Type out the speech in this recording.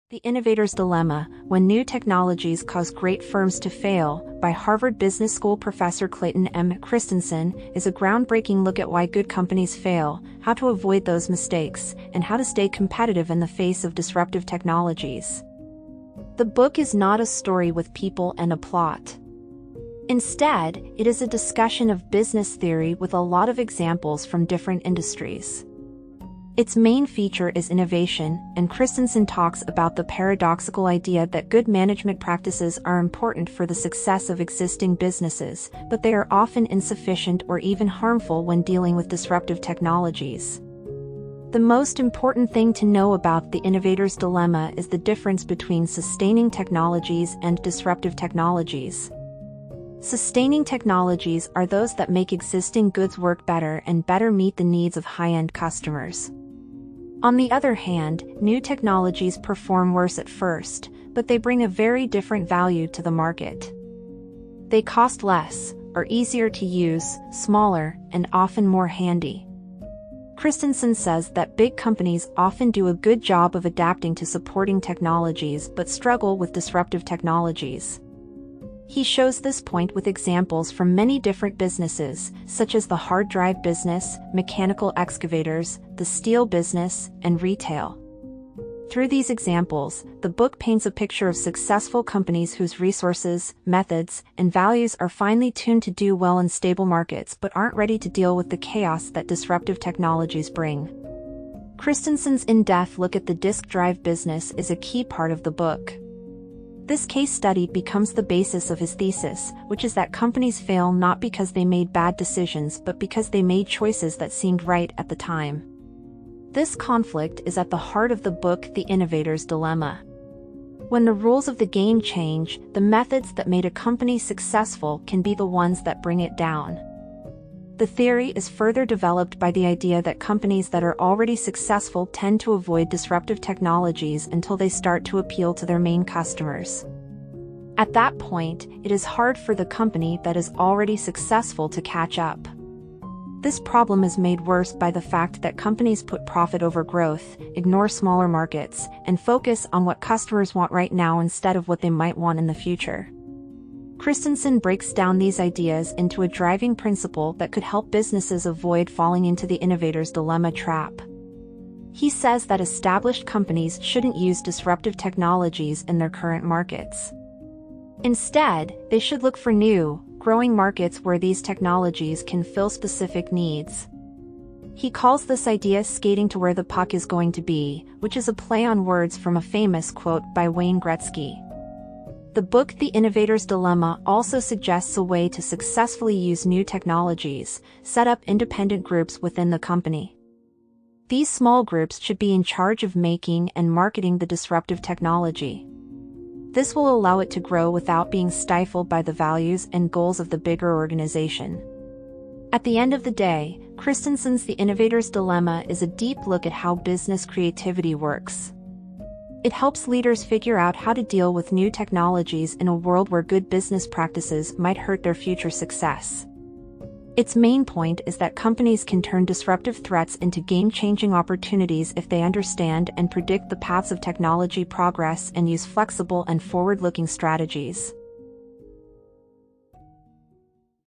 The Innovator's Dilemma, When New Technologies Cause Great Firms to Fail, by Harvard Business School professor Clayton Christensen, is a groundbreaking look at why good companies fail, how to avoid those mistakes, and how to stay competitive in the face of disruptive technologies. The book is not a story with people and a plot. Instead, it is a discussion of business theory with a lot of examples from different industries. Its main feature is innovation, and Christensen talks about the paradoxical idea that good management practices are important for the success of existing businesses, but they are often insufficient or even harmful when dealing with disruptive technologies. The most important thing to know about the innovator's dilemma is the difference between sustaining technologies and disruptive technologies. Sustaining technologies are those that make existing goods work better and better meet the needs of high-end customers. On the other hand, new technologies perform worse at first, but they bring a very different value to the market. They cost less, are easier to use, smaller, and often more handy. Christensen says that big companies often do a good job of adapting to supporting technologies but struggle with disruptive technologies. He shows this point with examples from many different businesses, such as the hard drive business, mechanical excavators, the steel business, and retail. Through these examples, the book paints a picture of successful companies whose resources, methods, and values are finely tuned to do well in stable markets but aren't ready to deal with the chaos that disruptive technologies bring. Christensen's in-depth look at the disk drive business is a key part of the book. This case study becomes the basis of his thesis, which is that companies fail not because they made bad decisions but because they made choices that seemed right at the time. This conflict is at the heart of the book The Innovator's Dilemma. When the rules of the game change, the methods that made a company successful can be the ones that bring it down. The theory is further developed by the idea that companies that are already successful tend to avoid disruptive technologies until they start to appeal to their main customers. At that point, it is hard for the company that is already successful to catch up. This problem is made worse by the fact that companies put profit over growth, ignore smaller markets, and focus on what customers want right now instead of what they might want in the future. Christensen breaks down these ideas into a driving principle that could help businesses avoid falling into the innovator's dilemma trap. He says that established companies shouldn't use disruptive technologies in their current markets. Instead, they should look for new, growing markets where these technologies can fill specific needs. He calls this idea skating to where the puck is going to be, which is a play on words from a famous quote by Wayne Gretzky. The book The Innovator's Dilemma also suggests a way to successfully use new technologies: set up independent groups within the company. These small groups should be in charge of making and marketing the disruptive technology. This will allow it to grow without being stifled by the values and goals of the bigger organization. At the end of the day, Christensen's The Innovator's Dilemma is a deep look at how business creativity works. It helps leaders figure out how to deal with new technologies in a world where good business practices might hurt their future success. Its main point is that companies can turn disruptive threats into game-changing opportunities if they understand and predict the paths of technology progress and use flexible and forward-looking strategies.